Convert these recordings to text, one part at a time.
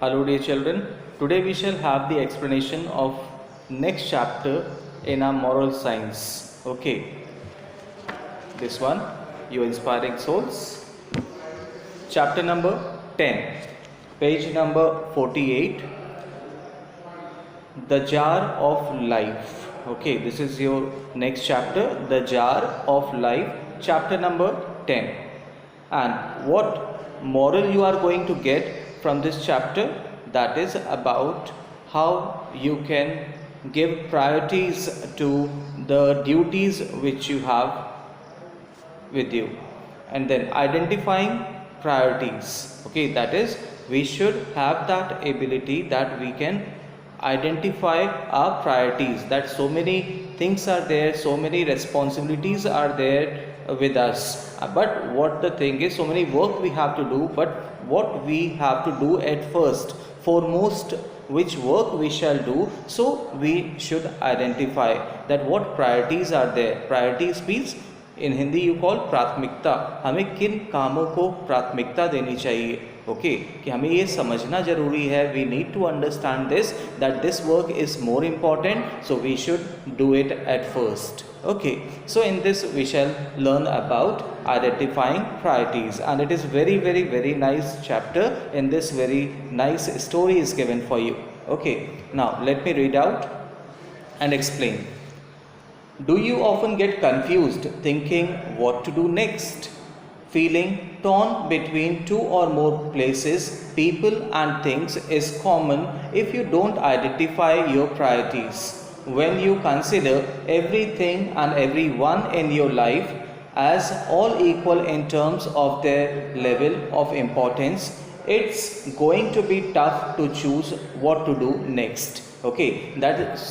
Hello dear children, today we shall have the explanation of next chapter in our moral science. Okay, this one, You Inspiring Souls, chapter number 10, page number 48, The Jar of Life. Okay, this is your next chapter, The Jar of Life, chapter number 10. And what moral you are going to get from this chapter? That is about how you can give priorities to the duties which you have with you, and then identifying priorities. Okay, that is, we should have that ability that we can identify our priorities, that so many things are there, so many responsibilities are there with us, but what the thing is, so many work we have to do, but what we have to do at first, foremost, which work we shall do. So we should identify that what priorities are there. Priorities means in Hindi you call प्राथमिकता, हमें किन कामों को प्राथमिकता देनी चाहिए. Okay, कि हमें ये समझना जरूरी है. We need to understand this, that this work is more important, so we should do it at first. Okay, so in this we shall learn about identifying priorities, and it is very nice chapter. In this, very nice story is given for you. Okay, now let me read out and explain. Do you often get confused thinking what to do next? Feeling torn between two or more places, people and things is common if you don't identify your priorities. When you consider everything and everyone in your life as all equal in terms of their level of importance, it's going to be tough to choose what to do next. Okay, that is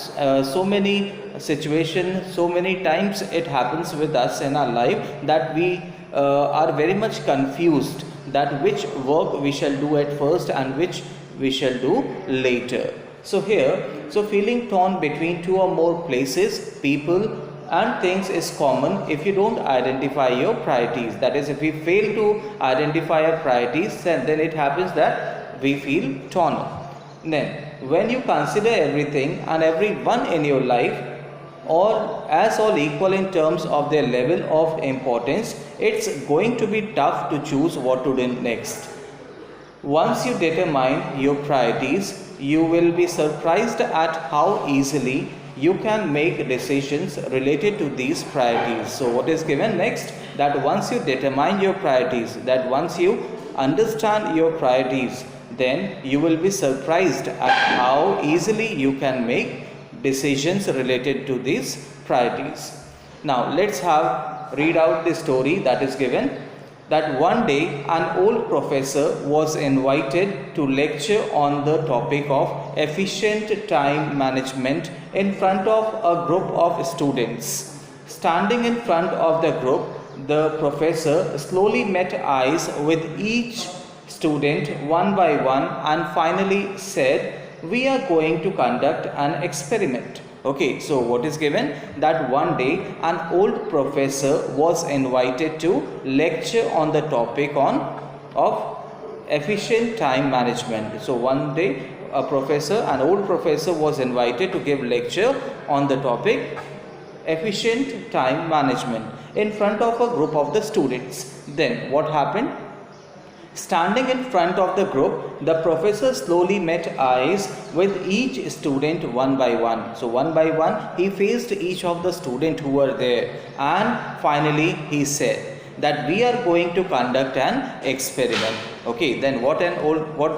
so many situations, so many times it happens with us in our life that we are very much confused that which work we shall do at first and which we shall do later. So here, so feeling torn between two or more places, people and things is common if you don't identify your priorities. That is, if we fail to identify our priorities, then it happens that we feel torn. Then when you consider everything and everyone in your life or as all equal in terms of their level of importance, it's going to be tough to choose what to do next. Once you determine your priorities, you will be surprised at how easily you can make decisions related to these priorities. So what is given next? That once you determine your priorities, that once you understand your priorities, then you will be surprised at how easily you can make decisions related to these priorities. Now let's read out the story that is given. That one day an old professor was invited to lecture on the topic of efficient time management in front of a group of students. Standing in front of the group, the professor slowly met eyes with each student one by one and finally said, "We are going to conduct an experiment." Okay, so what is given? That one day an old professor was invited to lecture on the topic of efficient time management. So one day an old professor was invited to give lecture on the topic efficient time management in front of a group of the students. Then what happened? Standing in front of the group, the professor slowly met eyes with each student one by one. So one by one, he faced each of the students who were there, and finally he said that we are going to conduct an experiment. Okay, then what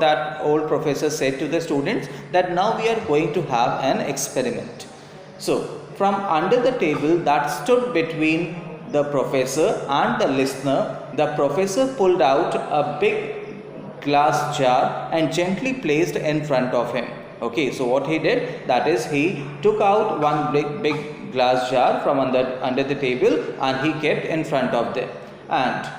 that old professor said to the students, that now we are going to have an experiment. So from under the table that stood between the professor and the listener, the professor pulled out a big glass jar and gently placed in front of him. Okay, so what he did, that is, he took out one big glass jar from under the table and he kept in front of them. And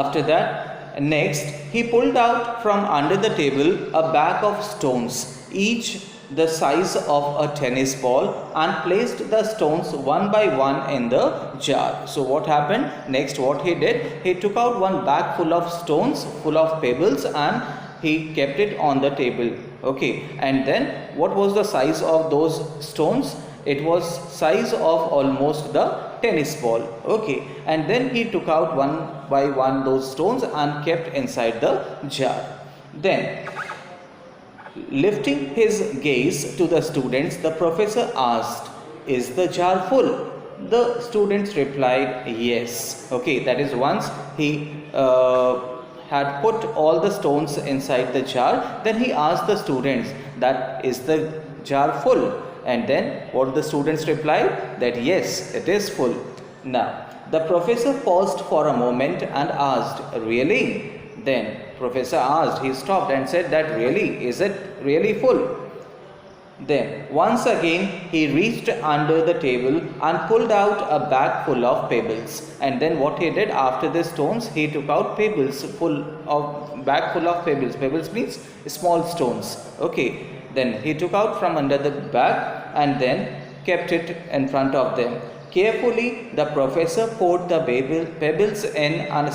after that, next he pulled out from under the table a bag of stones, each the size of a tennis ball, and placed the stones one by one in the jar. So what happened? Next what he did, he took out one bag full of stones, full of pebbles, and he kept it on the table. Okay, and then what was the size of those stones? It was size of almost the tennis ball. Okay, and then he took out one by one those stones and kept inside the jar. Then, lifting his gaze to the students, the professor asked, "Is the jar full?" The students replied, "Yes." Okay, that is once he had put all the stones inside the jar, then he asked the students that, "Is the jar full?" And then what the students replied? That yes, it is full. Now, the professor paused for a moment and asked, "Really?" Then professor asked, he stopped and said that, "Really? Is it really full?" Then once again he reached under the table and pulled out a bag full of pebbles. And then what he did after the stones, he took out pebbles full of bag full of pebbles. Pebbles means small stones. Okay. Then he took out from under the bag and then kept it in front of them. Carefully, the professor poured the pebbles in and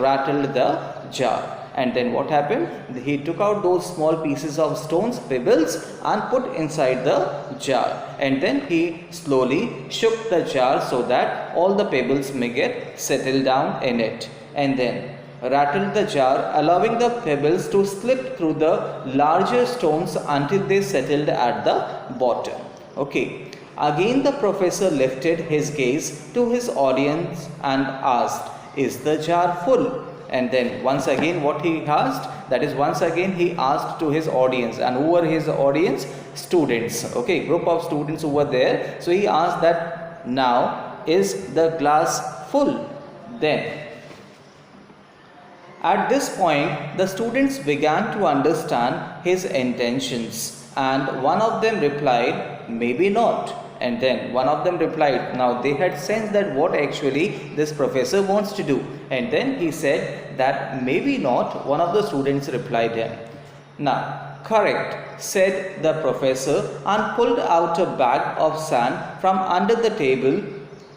rattled the jar. And then what happened? He took out those small pieces of stones, pebbles, and put inside the jar. And then he slowly shook the jar so that all the pebbles may get settled down in it. And then rattled the jar, allowing the pebbles to slip through the larger stones until they settled at the bottom. Okay. Again the professor lifted his gaze to his audience and asked, "Is the jar full?" And then once again what he asked, that is once again he asked to his audience. And who were his audience? Students. Okay, group of students who were there. So he asked that, "Now is the glass full?" Then at this point the students began to understand his intentions, and one of them replied, "Maybe not." And then one of them replied, now they had sensed that what actually this professor wants to do. And then he said that maybe not. One of the students replied him. Now, "Correct," said the professor and pulled out a bag of sand from under the table.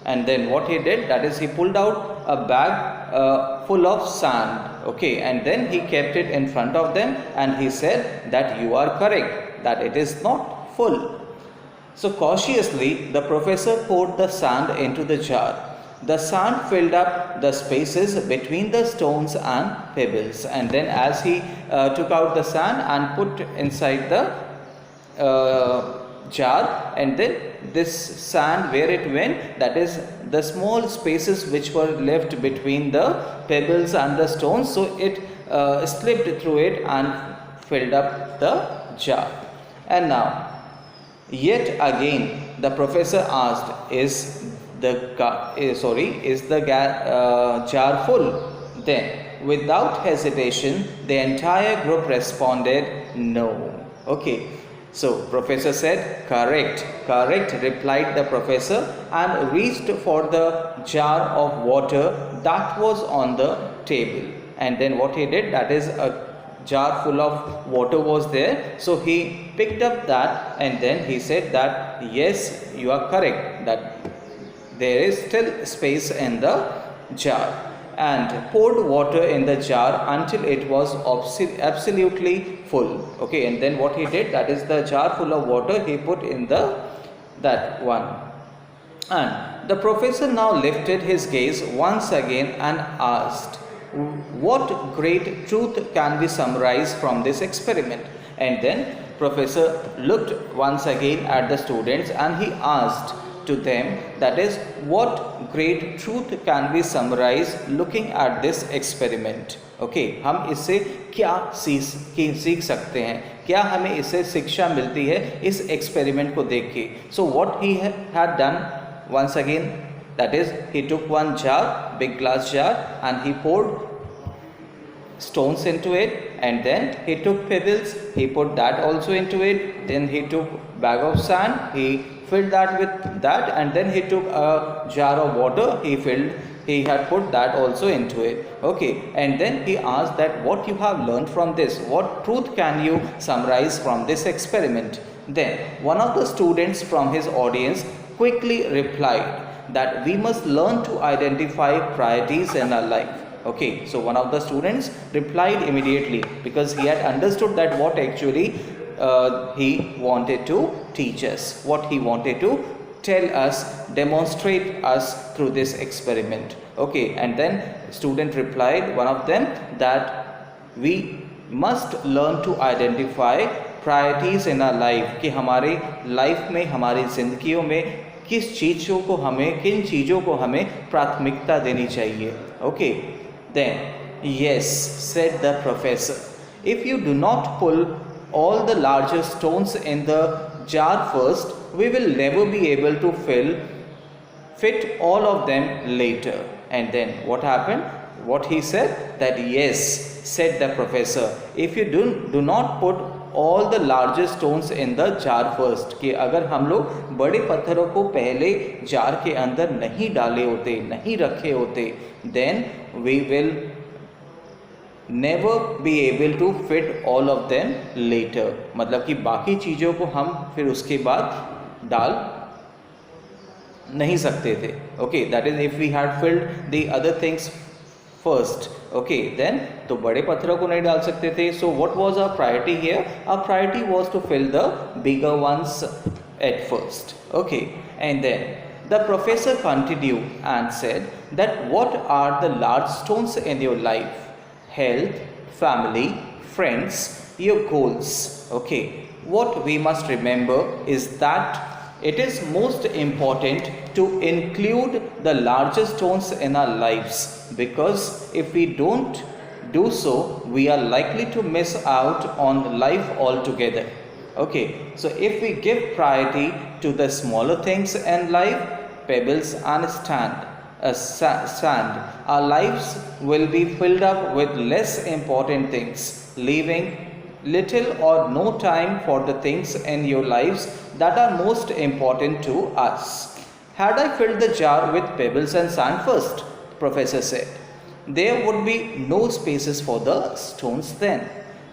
And then what he did, that is he pulled out a bag full of sand. Okay, and then he kept it in front of them and he said that you are correct, that it is not full. So cautiously the professor poured the sand into the jar. The sand filled up the spaces between the stones and pebbles. And then as he took out the sand and put inside the jar, and then this sand, where it went, that is the small spaces which were left between the pebbles and the stones, so it slipped through it and filled up the jar. And now yet again the professor asked, "Is the jar full?" Then without hesitation the entire group responded, "No." Okay, so professor said, "Correct, correct," replied the professor and reached for the jar of water that was on the table. And then what he did, that is a jar full of water was there, so he picked up that and then he said that, "Yes, you are correct, that there is still space in the jar," and poured water in the jar until it was absolutely full. Okay, and then what he did, that is the jar full of water he put in that one. And the professor now lifted his gaze once again and asked, "What great truth can we summarize from this experiment?" And then professor looked once again at the students and he asked to them, that is, what great truth can we summarize looking at this experiment? Okay, हम इससे क्या सीख सकते हैं, क्या हमें इससे शिक्षा मिलती है इस एक्सपेरिमेंट को देख के? So what he had done once again, that is he took one jar, big glass jar, and he poured stones into it, and then he took pebbles, he put that also into it, then he took bag of sand, he filled that with that, and then he took a jar of water, he had put that also into it. Okay, and then he asked that what you have learned from this, what truth can you summarize from this experiment? Then one of the students from his audience quickly replied that we must learn to identify priorities in our life. Okay, so one of the students replied immediately because he had understood that what actually he wanted to teach us, what he wanted to tell us, demonstrate us through this experiment. Okay, and then student replied, one of them, that we must learn to identify priorities in our life, कि हमारे life में, हमारी ज़िंदगियों में किस चीज़ों को हमें, किन चीज़ों को हमें प्राथमिकता देनी चाहिए. Okay, then yes said the professor, if you do not pull all the larger stones in the jar first, we will never be able to fit all of them later. And then what happened? What he said? That yes, said the professor, if you do not put all the larger stones in the jar first, कि अगर हम लोग बड़े पत्थरों को पहले jar के अंदर नहीं डाले होते, नहीं रखे होते, then we will never be able to fit all of them later. मतलब कि बाकी चीज़ों को हम फिर उसके बाद डाल नहीं सकते थे. Okay, that is if we had filled the other things first. Okay, then तो बड़े पत्थरों को नहीं डाल सकते थे. So what was our priority here? Our priority was to fill the bigger ones at first. Okay, and then the professor continued and said that what are the large stones in your life? Health, family, friends, your goals. Okay, what we must remember is that it is most important to include the larger stones in our lives, because if we don't do so, we are likely to miss out on life altogether. Okay, so if we give priority to the smaller things in life, pebbles and sand, our lives will be filled up with less important things, leaving little or no time for the things in your lives that are most important to us. Had I filled the jar with pebbles and sand first, professor said, there would be no spaces for the stones then.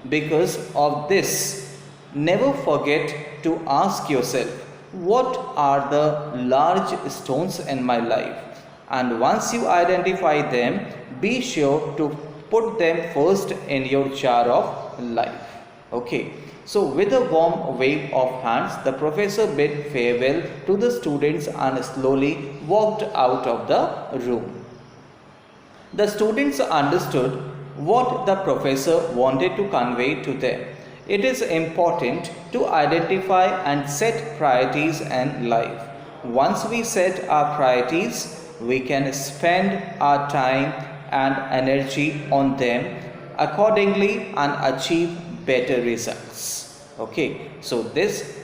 Because of this, never forget to ask yourself, what are the large stones in my life? And once you identify them, be sure to put them first in your jar of life. Okay, so with a warm wave of hands, the professor bid farewell to the students and slowly walked out of the room. The students understood what the professor wanted to convey to them. It is important to identify and set priorities in life. Once we set our priorities, we can spend our time and energy on them accordingly and achieve better results. Okay, so this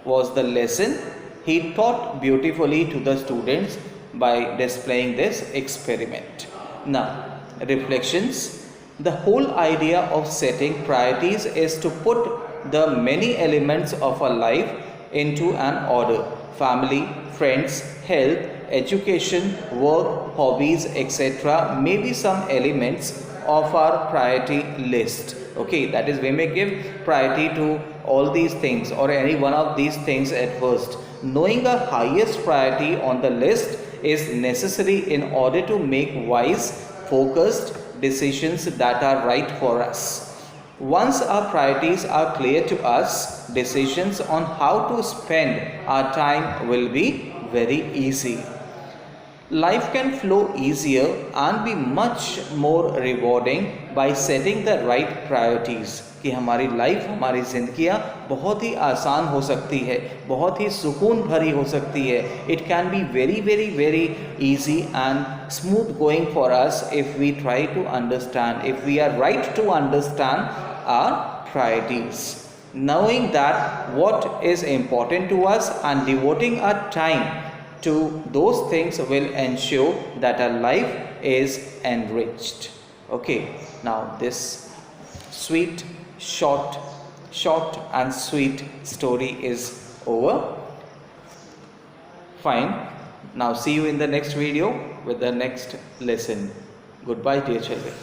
was the lesson. He taught beautifully to the students by displaying this experiment. Now, reflections. The whole idea of setting priorities is to put the many elements of our life into an order: family, friends, health, education, work, hobbies, etc. may be some elements of our priority list. Okay, that is, we may give priority to all these things or any one of these things at first. Knowing the highest priority on the list is necessary in order to make wise, focused decisions that are right for us. Once our priorities are clear to us, decisions on how to spend our time will be very easy. Life can flow easier and be much more rewarding by setting the right priorities. कि हमारी life, हमारी ज़िंदगियाँ बहुत ही आसान हो सकती है, बहुत ही सुकून भरी हो सकती है. It can be very, very, very easy and smooth going for us if we try to understand, if we are right to understand our priorities. Knowing that what is important to us and devoting our time to those things will ensure that our life is enriched. Okay, now this sweet, short and sweet story is over. Fine. Now see you in the next video with the next lesson. Goodbye, dear children.